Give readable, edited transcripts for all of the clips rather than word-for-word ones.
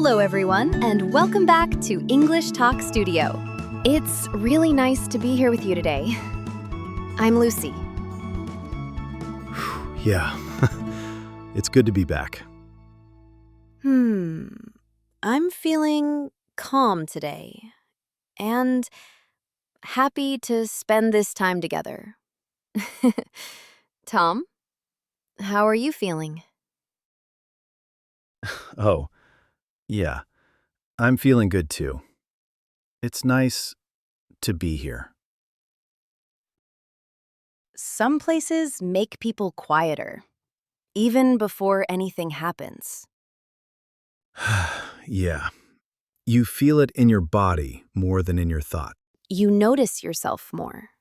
Hello, everyone, and welcome back to English Talk Studio. It's really nice to be here with you today. I'm Lucy. Yeah, it's good to be back. I'm feeling calm today and happy to spend this time together. Tom, how are you feeling? Oh, yeah, I'm feeling good too. It's nice to be here. Some places make people quieter, even before anything happens. Yeah, you feel it in your body more than in your thought. You notice yourself more.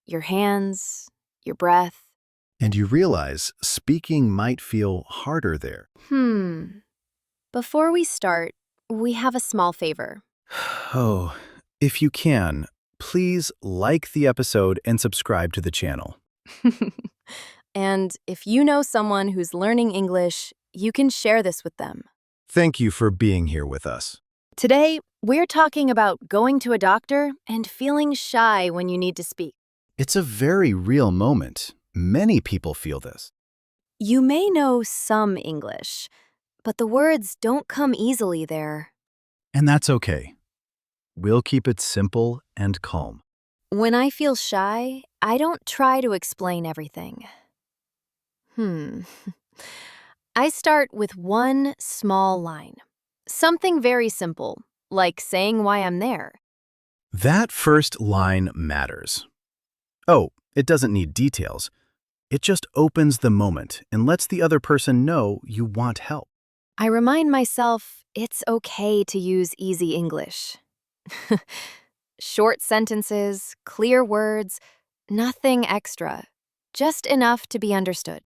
Your hands, your breath. And you realize speaking might feel harder there. Before we start, we have a small favor. Oh, if you can, please like the episode and subscribe to the channel. And if you know someone who's learning English, you can share this with them. Thank you for being here with us. Today, we're talking about going to a doctor and feeling shy when you need to speak. It's a very real moment. Many people feel this. You may know some English, but the words don't come easily there. And that's okay. We'll keep it simple and calm. When I feel shy, I don't try to explain everything. I start with one small line. Something very simple, like saying why I'm there. That first line matters. Oh, it doesn't need details. It just opens the moment and lets the other person know you want help. I remind myself it's okay to use easy English. Short sentences, clear words, nothing extra, just enough to be understood.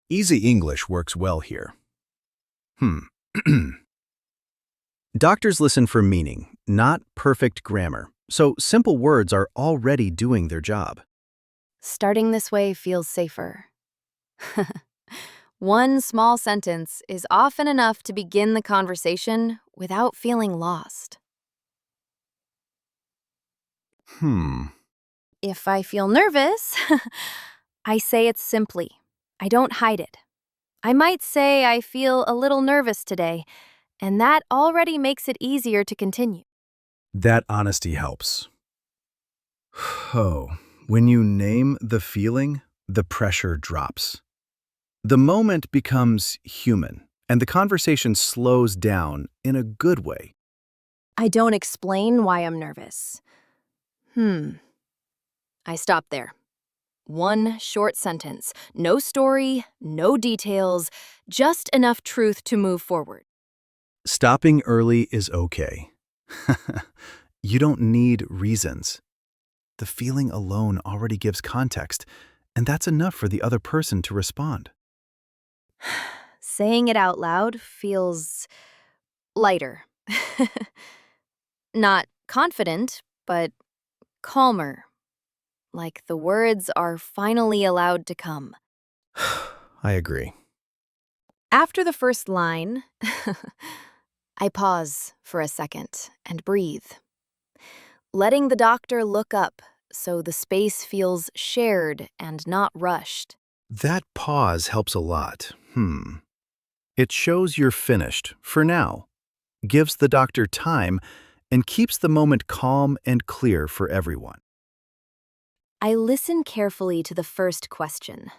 Easy English works well here. Doctors listen for meaning, not perfect grammar, so simple words are already doing their job. Starting this way feels safer. One small sentence is often enough to begin the conversation without feeling lost. If I feel nervous, I say it simply. I don't hide it. I might say I feel a little nervous today, and that already makes it easier to continue. That honesty helps. Oh, when you name the feeling, the pressure drops. The moment becomes human, and the conversation slows down in a good way. I don't explain why I'm nervous. I stop there. One short sentence. No story, no details, just enough truth to move forward. Stopping early is okay. You don't need reasons. The feeling alone already gives context, and that's enough for the other person to respond. Saying it out loud feels lighter. Not confident, but calmer. Like the words are finally allowed to come. I agree. After the first line, I pause for a second and breathe, letting the doctor look up so the space feels shared and not rushed. That pause helps a lot. It shows you're finished, for now, gives the doctor time, and keeps the moment calm and clear for everyone. I listen carefully to the first question.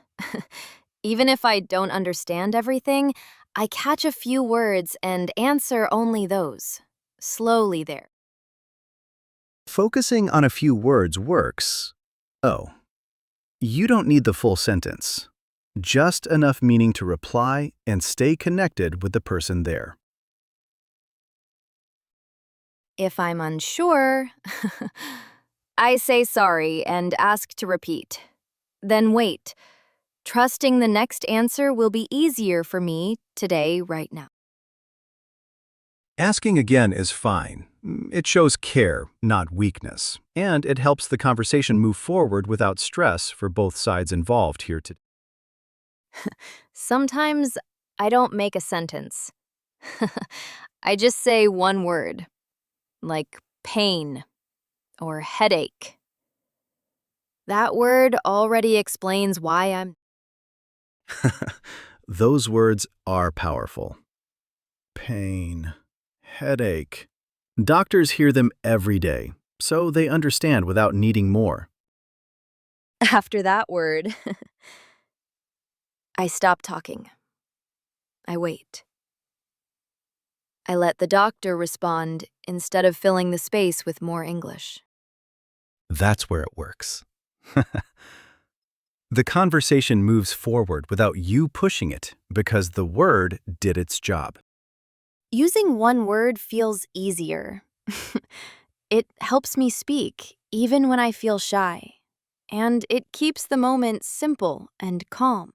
Even if I don't understand everything, I catch a few words and answer only those, slowly there. Focusing on a few words works. Oh, you don't need the full sentence. Just enough meaning to reply and stay connected with the person there. If I'm unsure, I say sorry and ask to repeat. Then wait, trusting the next answer will be easier for me today, right now. Asking again is fine. It shows care, not weakness, and it helps the conversation move forward without stress for both sides involved here today. Sometimes I don't make a sentence. I just say one word, like pain or headache. That word already explains why I'm. Those words are powerful. Pain, headache. Doctors hear them every day, so they understand without needing more. After that word, I stop talking. I wait. I let the doctor respond instead of filling the space with more English. That's where it works. The conversation moves forward without you pushing it because the word did its job. Using one word feels easier. It helps me speak, even when I feel shy. And it keeps the moment simple and calm.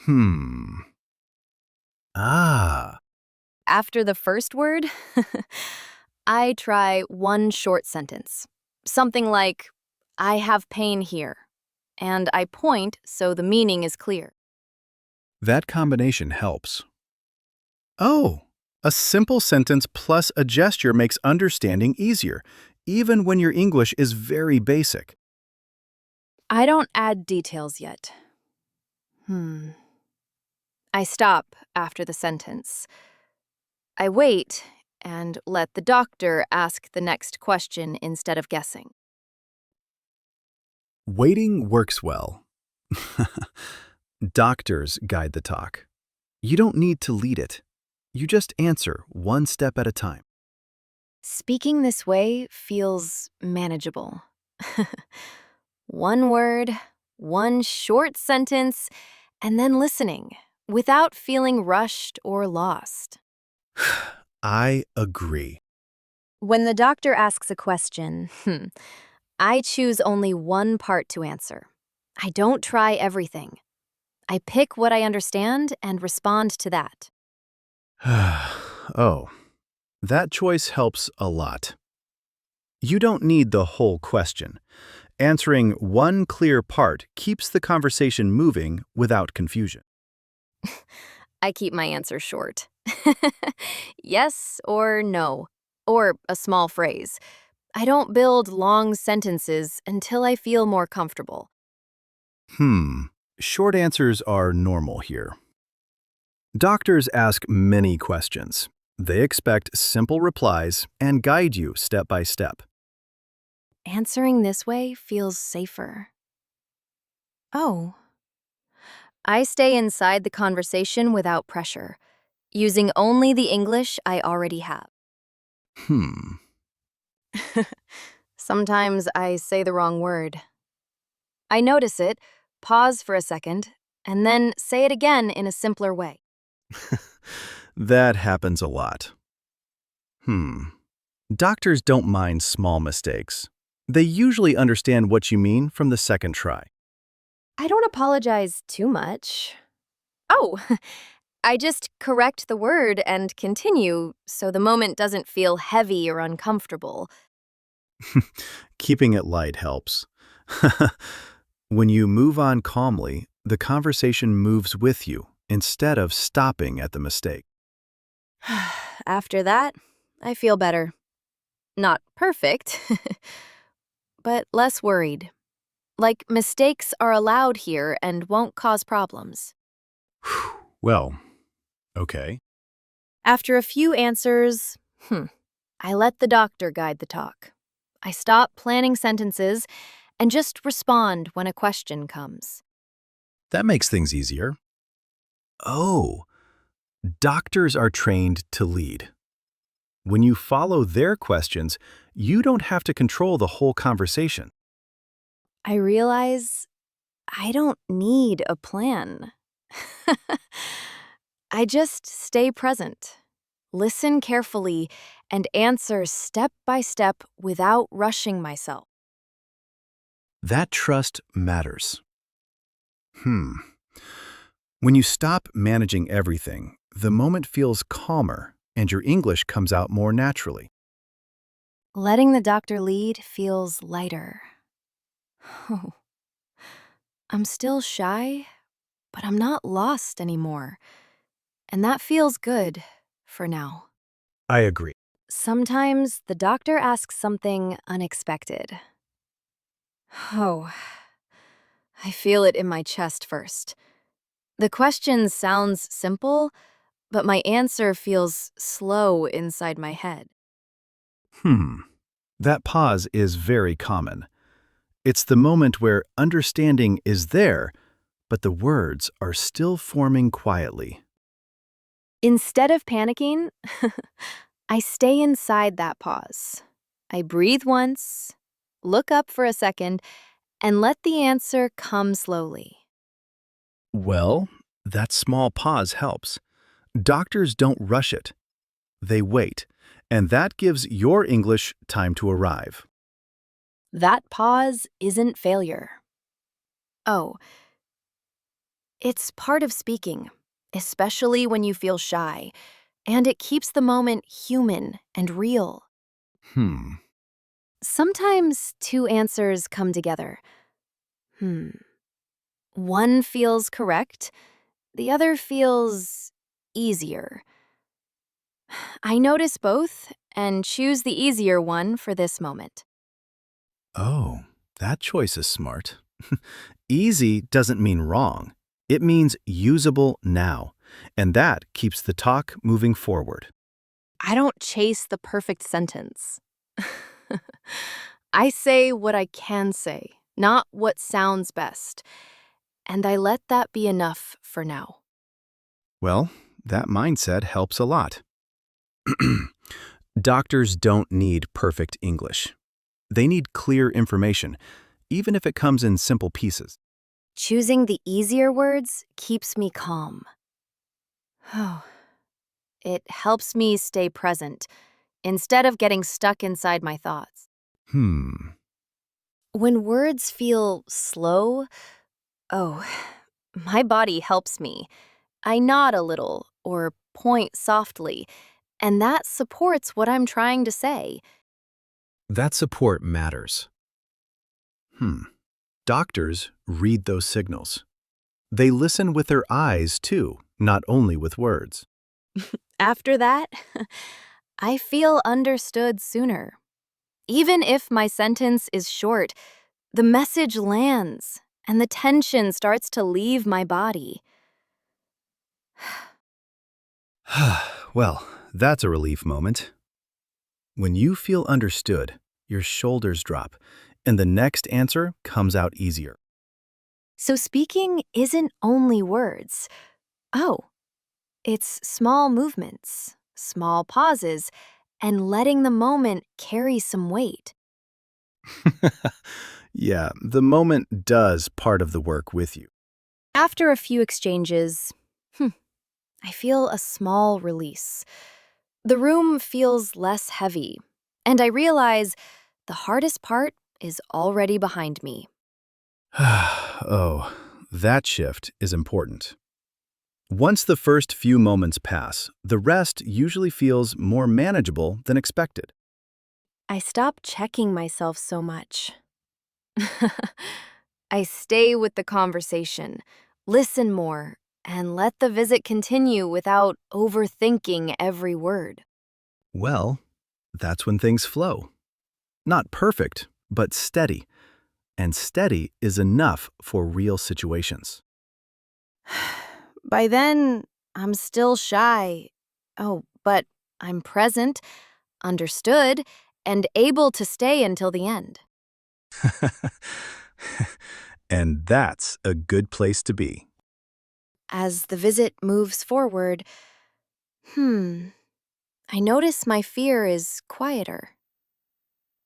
Hmm. Ah. After the first word, I try one short sentence. Something like, I have pain here. And I point so the meaning is clear. That combination helps. Oh, a simple sentence plus a gesture makes understanding easier, even when your English is very basic. I don't add details yet. I stop after the sentence. I wait and let the doctor ask the next question instead of guessing. Waiting works well. Doctors guide the talk. You don't need to lead it. You just answer one step at a time. Speaking this way feels manageable. One word, one short sentence, and then listening without feeling rushed or lost. I agree. When the doctor asks a question, I choose only one part to answer. I don't try everything. I pick what I understand and respond to that. Oh, that choice helps a lot. You don't need the whole question. Answering one clear part keeps the conversation moving without confusion. I keep my answer short. Yes or no, or a small phrase. I don't build long sentences until I feel more comfortable. Hmm. Short answers are normal here. Doctors ask many questions. They expect simple replies and guide you step by step. Answering this way feels safer. Oh. I stay inside the conversation without pressure, using only the English I already have. Hmm. Sometimes I say the wrong word. I notice it, pause for a second, and then say it again in a simpler way. That happens a lot. Doctors don't mind small mistakes. They usually understand what you mean from the second try. I don't apologize too much. Oh, I just correct the word and continue so the moment doesn't feel heavy or uncomfortable. Keeping it light helps. When you move on calmly, the conversation moves with you instead of stopping at the mistake. After that, I feel better. Not perfect, but less worried. Like mistakes are allowed here and won't cause problems. Well, okay. After a few answers, I let the doctor guide the talk. I stop planning sentences and just respond when a question comes. That makes things easier. Oh, doctors are trained to lead. When you follow their questions, you don't have to control the whole conversation. I realize I don't need a plan. I just stay present, listen carefully, and answer step by step without rushing myself. That trust matters. When you stop managing everything, the moment feels calmer and your English comes out more naturally. Letting the doctor lead feels lighter. Oh, I'm still shy, but I'm not lost anymore. And that feels good for now. I agree. Sometimes the doctor asks something unexpected. Oh, I feel it in my chest first. The question sounds simple, but my answer feels slow inside my head. That pause is very common. It's the moment where understanding is there, but the words are still forming quietly. Instead of panicking, I stay inside that pause. I breathe once, look up for a second, and let the answer come slowly. Well, that small pause helps. Doctors don't rush it. They wait, and that gives your English time to arrive. That pause isn't failure. Oh, it's part of speaking, especially when you feel shy, and it keeps the moment human and real. Hmm. Sometimes two answers come together. One feels correct, the other feels easier. I notice both and choose the easier one for this moment. Oh, that choice is smart. Easy doesn't mean wrong. It means usable now, and that keeps the talk moving forward. I don't chase the perfect sentence. I say what I can say, not what sounds best. And I let that be enough for now. Well, that mindset helps a lot. Doctors don't need perfect English. They need clear information, even if it comes in simple pieces. Choosing the easier words keeps me calm. Oh, it helps me stay present instead of getting stuck inside my thoughts. Hmm. When words feel slow, oh, my body helps me. I nod a little or point softly, and that supports what I'm trying to say. That support matters. Doctors read those signals. They listen with their eyes, too, not only with words. After that, I feel understood sooner. Even if my sentence is short, the message lands and the tension starts to leave my body. Well, that's a relief moment. When you feel understood, your shoulders drop, and the next answer comes out easier. So speaking isn't only words. Oh, it's small movements, small pauses, and letting the moment carry some weight. Yeah, the moment does part of the work with you. After a few exchanges, I feel a small release. The room feels less heavy, and I realize the hardest part is already behind me. Oh, that shift is important. Once the first few moments pass, the rest usually feels more manageable than expected. I stop checking myself so much. I stay with the conversation, listen more, and let the visit continue without overthinking every word. Well, that's when things flow. Not perfect, but steady. And steady is enough for real situations. By then, I'm still shy. Oh, but I'm present, understood, and able to stay until the end. And that's a good place to be. As the visit moves forward, I notice my fear is quieter.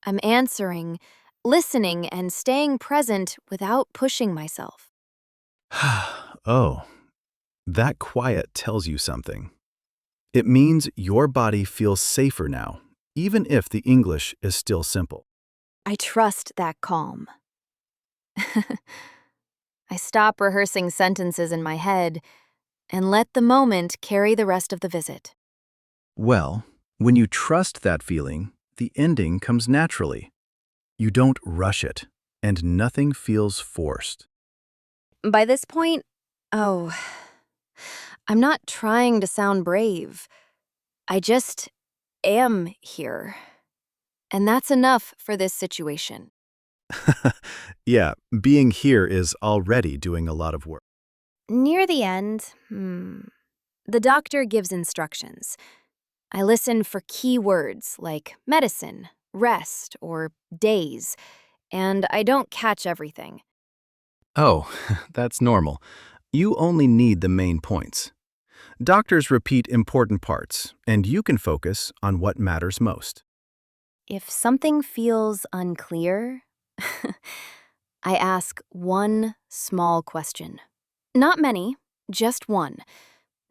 I'm answering, listening, and staying present without pushing myself. Oh, that quiet tells you something. It means your body feels safer now, even if the English is still simple. I trust that calm. I stop rehearsing sentences in my head and let the moment carry the rest of the visit. Well, when you trust that feeling, the ending comes naturally. You don't rush it, and nothing feels forced. By this point, oh, I'm not trying to sound brave. I just am here. And that's enough for this situation. Yeah, being here is already doing a lot of work. Near the end, the doctor gives instructions. I listen for key words like medicine, rest, or days, and I don't catch everything. Oh, that's normal. You only need the main points. Doctors repeat important parts, and you can focus on what matters most. If something feels unclear, I ask one small question. Not many, just one,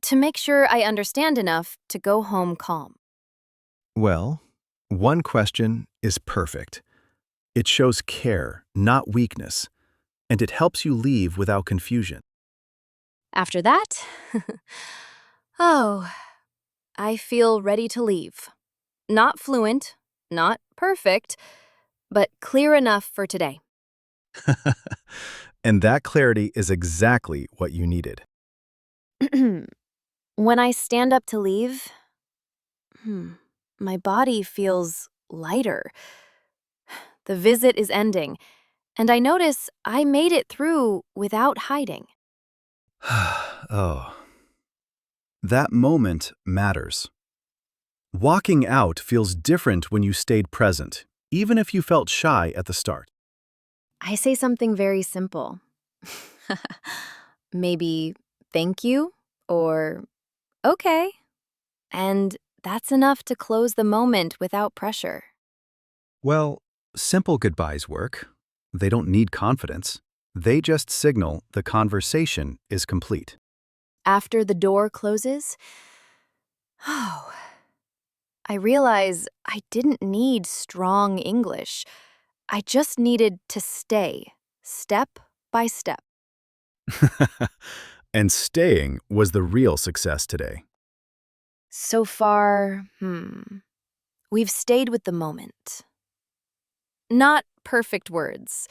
to make sure I understand enough to go home calm. Well, one question is perfect. It shows care, not weakness, and it helps you leave without confusion. After that, oh, I feel ready to leave. Not fluent, not perfect, but clear enough for today. And that clarity is exactly what you needed. When I stand up to leave, my body feels lighter. The visit is ending, and I notice I made it through without hiding. Oh, that moment matters. Walking out feels different when you stayed present, even if you felt shy at the start. I say something very simple. Maybe thank you or okay. And that's enough to close the moment without pressure. Well, simple goodbyes work. They don't need confidence. They just signal the conversation is complete. After the door closes, oh, I realize I didn't need strong English. I just needed to stay, step by step. And staying was the real success today. So far, we've stayed with the moment. Not perfect words,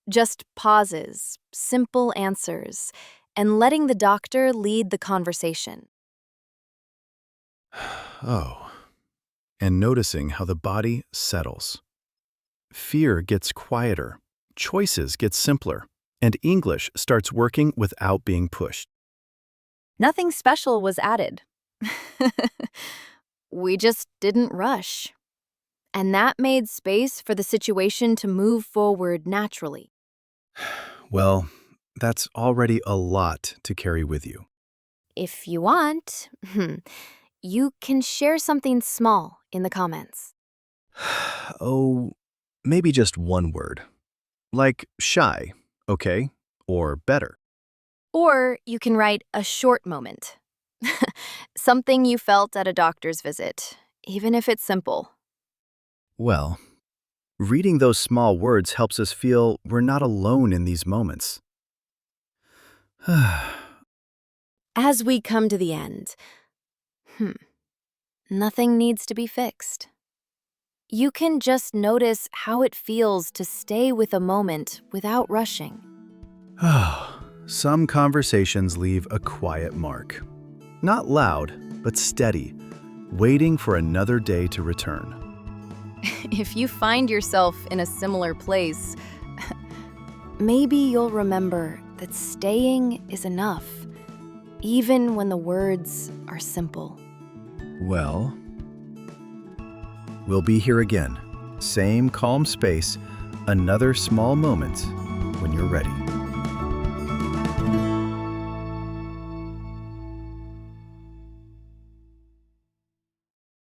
just pauses, simple answers, and letting the doctor lead the conversation. Oh, and noticing how the body settles. Fear gets quieter, choices get simpler, and English starts working without being pushed. Nothing special was added. We just didn't rush. And that made space for the situation to move forward naturally. Well, that's already a lot to carry with you. If you want, you can share something small in the comments. Oh, maybe just one word. Like shy, okay? Or better. Or you can write a short moment. Something you felt at a doctor's visit, even if it's simple. Well, reading those small words helps us feel we're not alone in these moments. As we come to the end, nothing needs to be fixed. You can just notice how it feels to stay with a moment without rushing. Some conversations leave a quiet mark. Not loud, but steady, waiting for another day to return. If you find yourself in a similar place, maybe you'll remember that staying is enough, even when the words are simple. Well, we'll be here again. Same calm space, another small moment when you're ready.